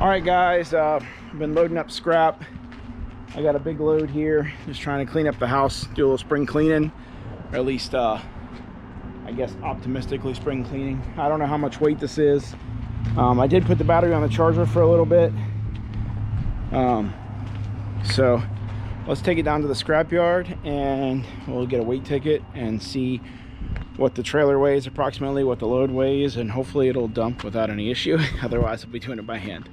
All right, guys, been loading up scrap. I got a big load here, just trying to clean up the house, do a little spring cleaning, or at least I guess optimistically spring cleaning. I don't know how much weight this is. I did put the battery on the charger for a little bit, so let's take it down to the scrap yard and we'll get a weight ticket and see what the trailer weighs approximately, what the load weighs, and hopefully it'll dump without any issue. Otherwise I'll be doing it by hand.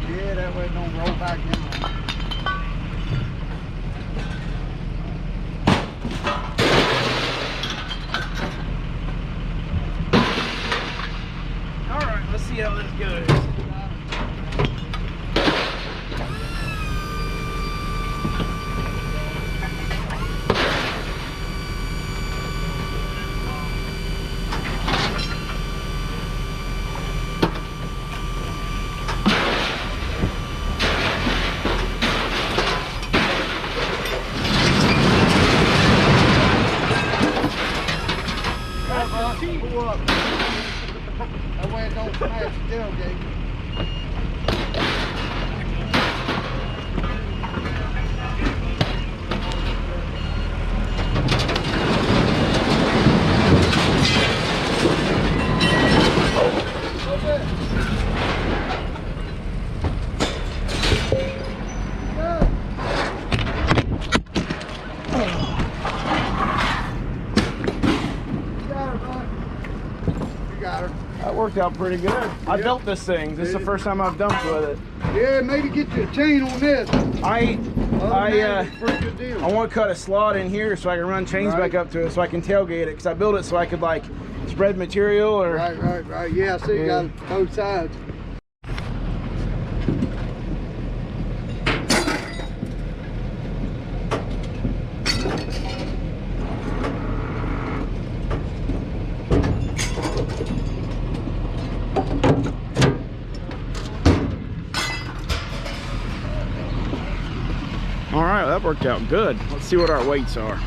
Yeah, that way it don't roll back down. All right, let's see how this goes. Pull up. That way it don't smash the tailgate. That worked out pretty good. I built this thing. This is the first time I've dumped with it. Yeah, maybe get you a chain on this. I Pretty good deal. want to cut a slot in here so I can run chains back up to it so I can tailgate it, because I built it so I could like spread material or Right. Yeah, I see you got both sides. All right, that worked out good. Let's see what our weights are.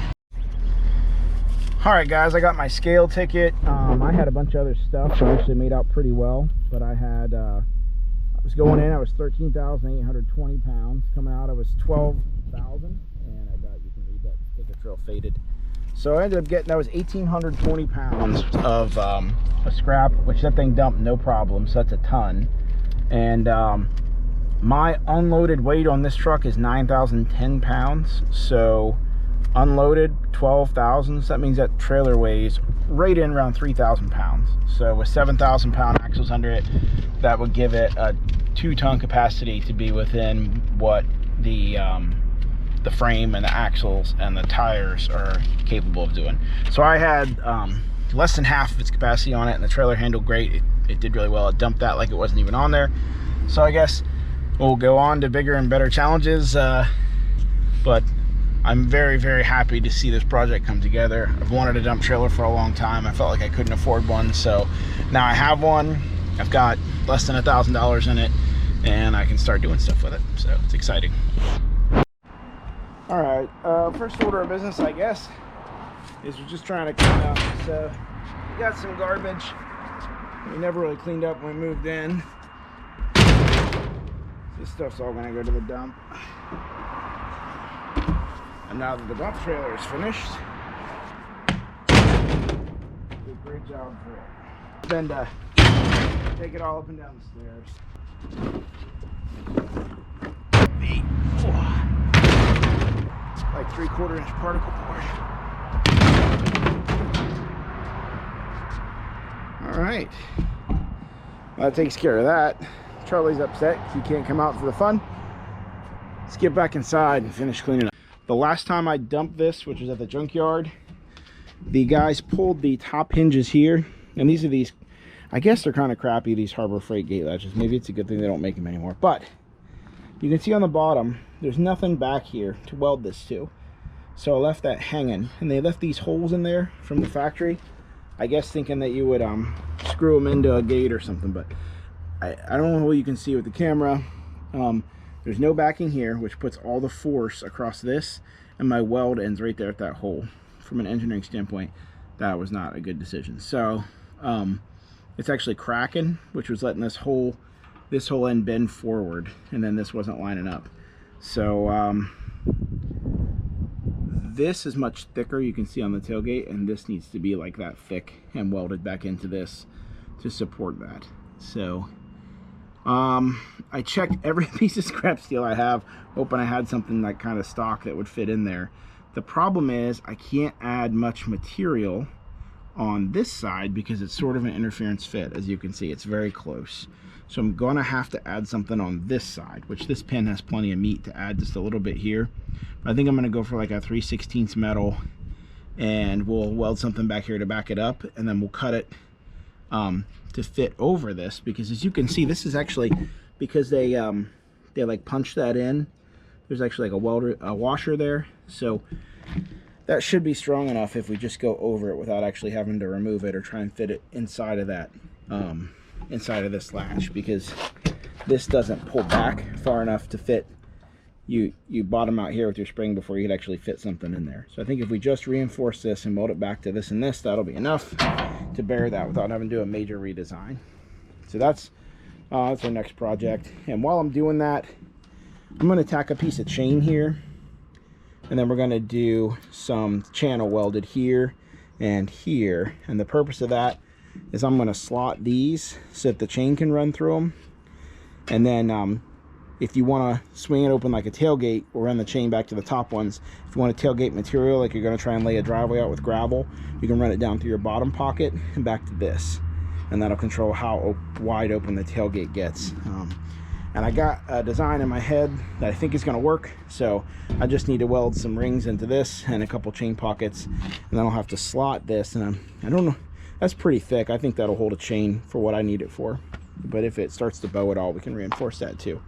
All right, guys, I got my scale ticket. I had a bunch of other stuff, so I actually made out pretty well. But I had, I was going in, I was 13,820 pounds. Coming out, I was 12,000. And I got, you can read that, I think it's real faded. So I ended up getting, that was 1,820 pounds of a scrap, which that thing dumped no problem. So that's a ton. And my unloaded weight on this truck is 9,010 pounds. So unloaded 12,000. So that means that trailer weighs right in around 3,000 pounds. So with 7,000 pound axles under it, that would give it a 2-ton capacity to be within what the frame and the axles and the tires are capable of doing. So I had less than half of its capacity on it, and the trailer handled great. It did really well. It dumped that like it wasn't even on there. So I guess we'll go on to bigger and better challenges, but I'm very, very happy to see this project come together. I've wanted a dump trailer for a long time. I felt like I couldn't afford one, so now I have one. I've got less than $1,000 in it, and I can start doing stuff with it, so it's exciting. All right, first order of business, I guess, is we're just trying to clean up. So we got some garbage we never really cleaned up when we moved in. This stuff's all gonna go to the dump. And now that the dump trailer is finished, did a great job for it. Then to take it all up and down the stairs. Like 3/4 inch particle board. All right, well, that takes care of that. Charlie's upset because he can't come out for the fun. Let's get back inside and finish cleaning up. The last time I dumped this, which was at the junkyard, the guys pulled the top hinges here, and these are these, I guess they're kind of crappy, these Harbor Freight gate latches. Maybe it's a good thing they don't make them anymore. But you can see on the bottom, there's nothing back here to weld this to. So I left that hanging, and they left these holes in there from the factory. I guess thinking that you would screw them into a gate or something, but I don't know what you can see with the camera. There's no backing here, which puts all the force across this, and my weld ends right there at that hole. From an engineering standpoint, that was not a good decision. So it's actually cracking, which was letting this whole end bend forward, and then this wasn't lining up. So this is much thicker, you can see on the tailgate, and this needs to be like that thick and welded back into this to support that. So I checked every piece of scrap steel I have, hoping I had something like kind of stock that would fit in there. The problem is I can't add much material on this side because it's sort of an interference fit. As you can see, it's very close. So I'm gonna have to add something on this side, which this pin has plenty of meat to add just a little bit here. But I think I'm gonna go for like a 3/16 metal, and we'll weld something back here to back it up, and then we'll cut it to fit over this, because as you can see, this is actually, because they like punch that in, there's actually like a washer there, so that should be strong enough if we just go over it without actually having to remove it or try and fit it inside of that inside of this latch, because this doesn't pull back far enough to fit. You bottom out here with your spring before you could actually fit something in there. So I think if we just reinforce this and weld it back to this and this, that'll be enough to bear that without having to do a major redesign. So that's our next project. And while I'm doing that, I'm going to tack a piece of chain here, and then we're going to do some channel welded here and here. And the purpose of that is I'm going to slot these so that the chain can run through them. And then if you want to swing it open like a tailgate, or run the chain back to the top ones, if you want a tailgate material, like you're going to try and lay a driveway out with gravel, you can run it down through your bottom pocket and back to this, and that'll control how wide open the tailgate gets. And I got a design in my head that I think is going to work, so I just need to weld some rings into this and a couple chain pockets, and then I'll have to slot this. And I don't know, that's pretty thick. I think that'll hold a chain for what I need it for, but if it starts to bow at all, we can reinforce that too.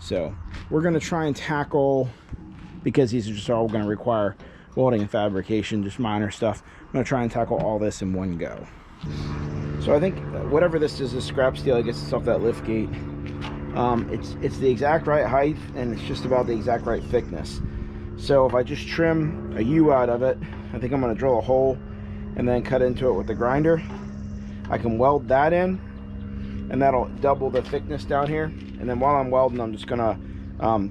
So we're going to try and tackle, because these are just all going to require welding and fabrication, just minor stuff, I'm going to try and tackle all this in one go. So I think whatever this is, this scrap steel, I guess it's off that lift gate. It's the exact right height, and it's just about the exact right thickness. So if I just trim a U out of it, I think I'm going to drill a hole and then cut into it with the grinder. I can weld that in, and that'll double the thickness down here. And then while I'm welding, I'm just gonna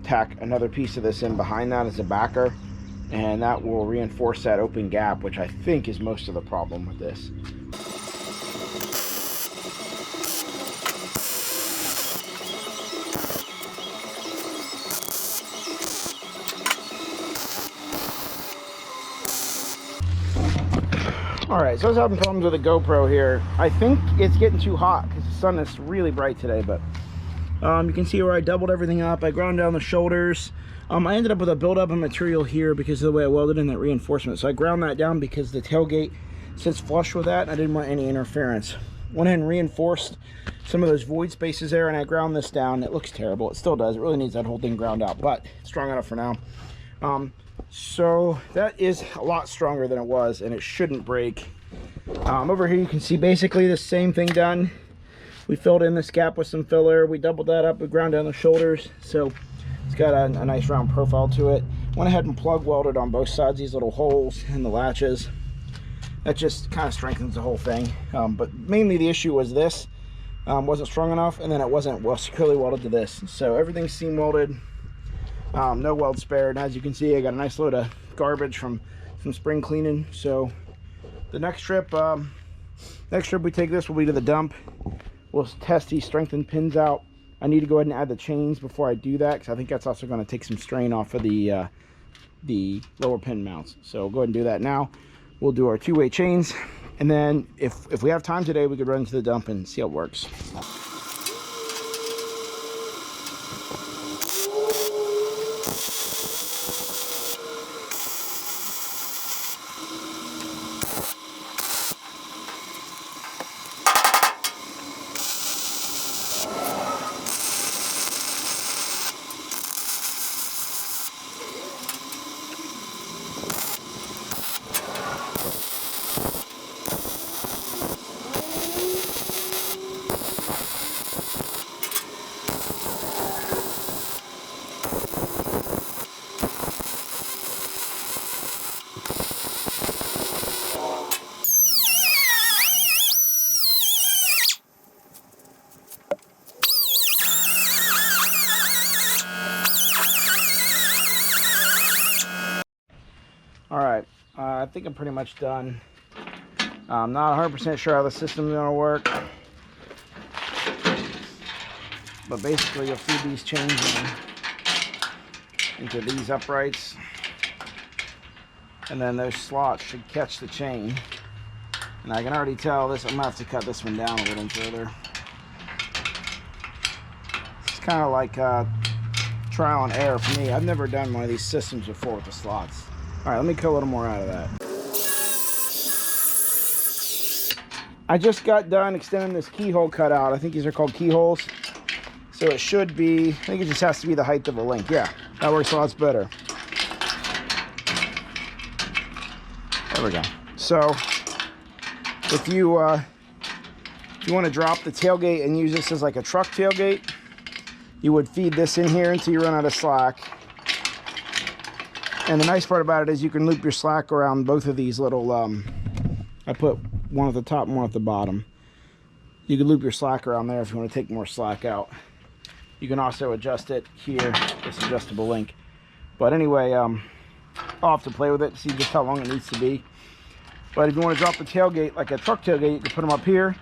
tack another piece of this in behind that as a backer, and that will reinforce that open gap, which I think is most of the problem with this. Alright, so I was having problems with the GoPro here. I think it's getting too hot because the sun is really bright today, but you can see where I doubled everything up. I ground down the shoulders. I ended up with a buildup of material here because of the way I welded in that reinforcement. So I ground that down because the tailgate sits flush with that, and I didn't want any interference. Went ahead and reinforced some of those void spaces there, and I ground this down. It looks terrible. It still does. It really needs that whole thing ground out, but it's strong enough for now. So that is a lot stronger than it was, and it shouldn't break. Over here you can see basically the same thing done. We filled in this gap with some filler. We doubled that up. We ground down the shoulders, so it's got a nice round profile to it. Went ahead and plug welded on both sides these little holes in the latches. That just kind of strengthens the whole thing. But mainly the issue was this wasn't strong enough, and then it wasn't well securely welded to this. So everything's seam welded. No weld spared. And as you can see, I got a nice load of garbage from some spring cleaning. So the next trip we take this will be to the dump. We'll test these strengthened pins out. I need to go ahead and add the chains before I do that, because I think that's also going to take some strain off of the lower pin mounts. So we'll go ahead and do that now. We'll do our two-way chains, and then if we have time today, we could run to the dump and see how it works. think I'm pretty much done. I'm not 100% sure how the system's gonna work, but basically you'll feed these chains into these uprights, and then those slots should catch the chain. And I can already tell this, I'm gonna have to cut this one down a little further. It's kind of like trial and error for me. I've never done one of these systems before with the slots. All right, let me cut a little more out of that. I just got done extending this keyhole cutout. I think these are called keyholes. So it should be, I think it just has to be the height of a link. Yeah, that works a lot better. There we go. So if you want to drop the tailgate and use this as like a truck tailgate, you would feed this in here until you run out of slack. And the nice part about it is you can loop your slack around both of these little, I put one at the top and one at the bottom. You can loop your slack around there if you want to take more slack out. You can also adjust it here, this adjustable link. But anyway, I'll have to play with it to see just how long it needs to be. But if you want to drop the tailgate like a truck tailgate, you can put them up here.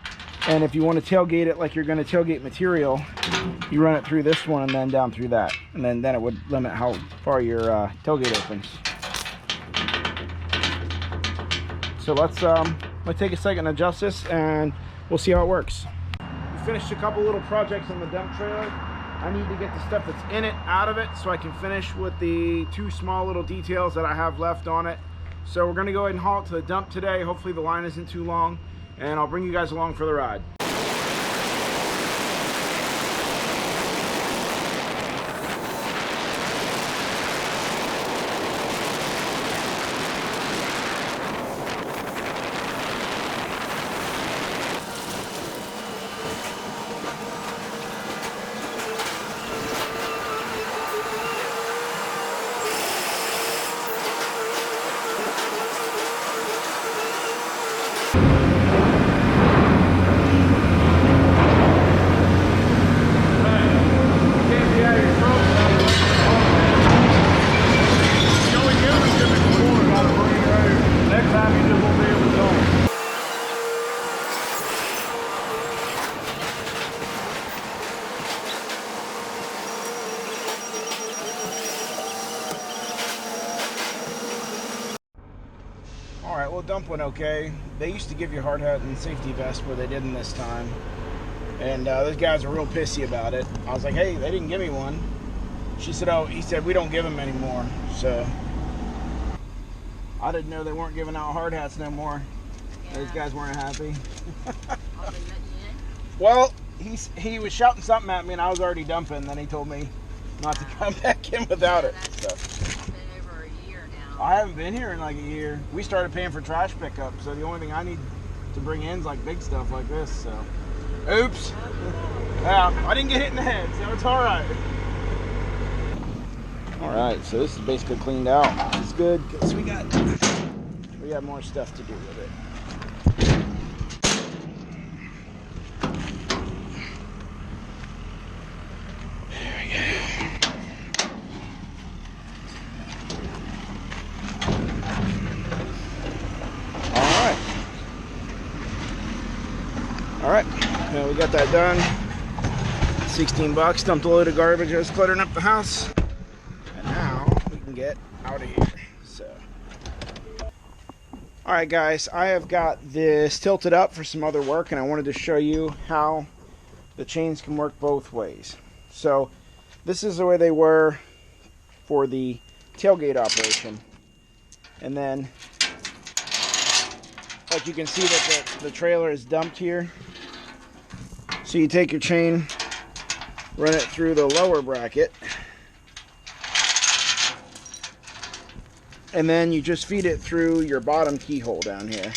And if you want to tailgate it like you're going to tailgate material, you run it through this one and then down through that. And then it would limit how far your tailgate opens. So let's take a second and adjust this, and we'll see how it works. We finished a couple little projects on the dump trailer. I need to get the stuff that's in it out of it so I can finish with the 2 small little details that I have left on it. So we're going to go ahead and haul it to the dump today. Hopefully the line isn't too long, and I'll bring you guys along for the ride. Alright, well, dump went okay. They used to give you hard hat and safety vest, but they didn't this time. And those guys were real pissy about it. I was like, hey, they didn't give me one. She said, oh, he said, we don't give them anymore. So I didn't know they weren't giving out hard hats no more. Yeah. Those guys weren't happy. Well, he was shouting something at me, and I was already dumping. Then he told me not to come back in without it. So. I haven't been here in like a year. We started paying for trash pickup, so the only thing I need to bring in is like big stuff like this. So, oops. Yeah, I didn't get hit in the head, so it's all right. All right, so this is basically cleaned out. It's good because we got more stuff to do with it. All right, well, we got that done. 16 bucks, dumped a load of garbage. I was cluttering up the house. And now we can get out of here. So, all right, guys, I have got this tilted up for some other work, and I wanted to show you how the chains can work both ways. So this is the way they were for the tailgate operation. And then, like you can see that the trailer is dumped here. So you take your chain, run it through the lower bracket, and then you just feed it through your bottom keyhole down here,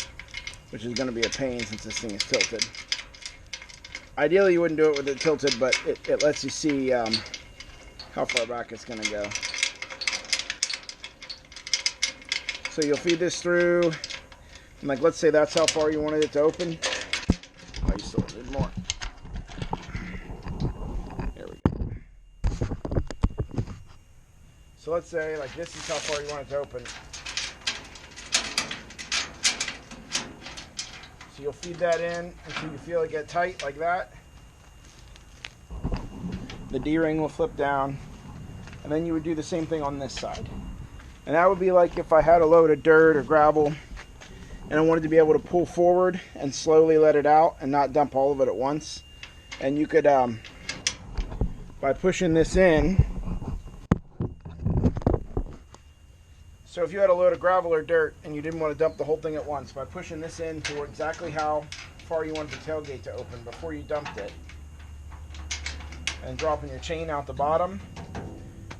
which is going to be a pain since this thing is tilted. Ideally you wouldn't do it with it tilted, but it lets you see how far back it's going to go. So you'll feed this through, and like let's say that's how far you wanted it to open. Oh, you still need more. There we go. So let's say like this is how far you want it to open. you'll feed that in until you feel it get tight like that. The D-ring will flip down, and then you would do the same thing on this side. And that would be like if I had a load of dirt or gravel and I wanted to be able to pull forward and slowly let it out and not dump all of it at once. And you could, by pushing this in, so if you had a load of gravel or dirt and you didn't want to dump the whole thing at once, by pushing this in to exactly how far you wanted the tailgate to open before you dumped it, and dropping your chain out the bottom,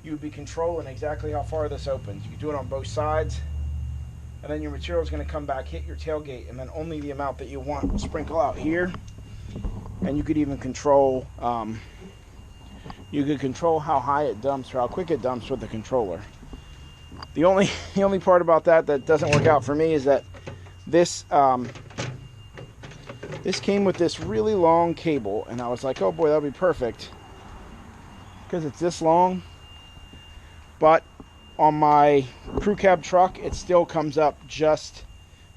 you would be controlling exactly how far this opens. You can do it on both sides, and then your material is going to come back, hit your tailgate, and then only the amount that you want will sprinkle out here. And you could even control, how high it dumps or how quick it dumps with the controller. The only part about that doesn't work out for me is that this this came with this really long cable, and I was like, oh boy, that'll be perfect because it's this long. But on my crew cab truck, it still comes up just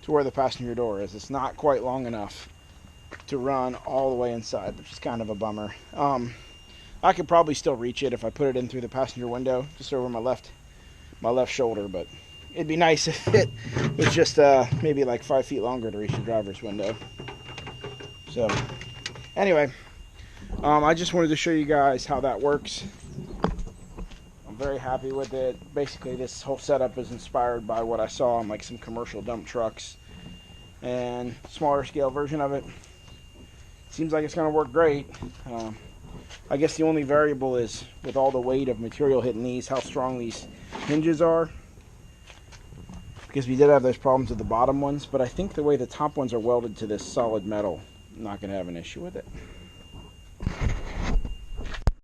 to where the passenger door is. It's not quite long enough to run all the way inside, which is kind of a bummer. I could probably still reach it if I put it in through the passenger window, just over my left shoulder, but it'd be nice if it was just maybe like 5 feet longer to reach the driver's window. So anyway, I just wanted to show you guys how that works. I'm very happy with it. Basically, this whole setup is inspired by what I saw on like some commercial dump trucks, and smaller scale version of it. Seems like it's going to work great. I guess the only variable is, with all the weight of material hitting these, how strong these hinges are, because we did have those problems with the bottom ones, but I think the way the top ones are welded to this solid metal, I'm not going to have an issue with it.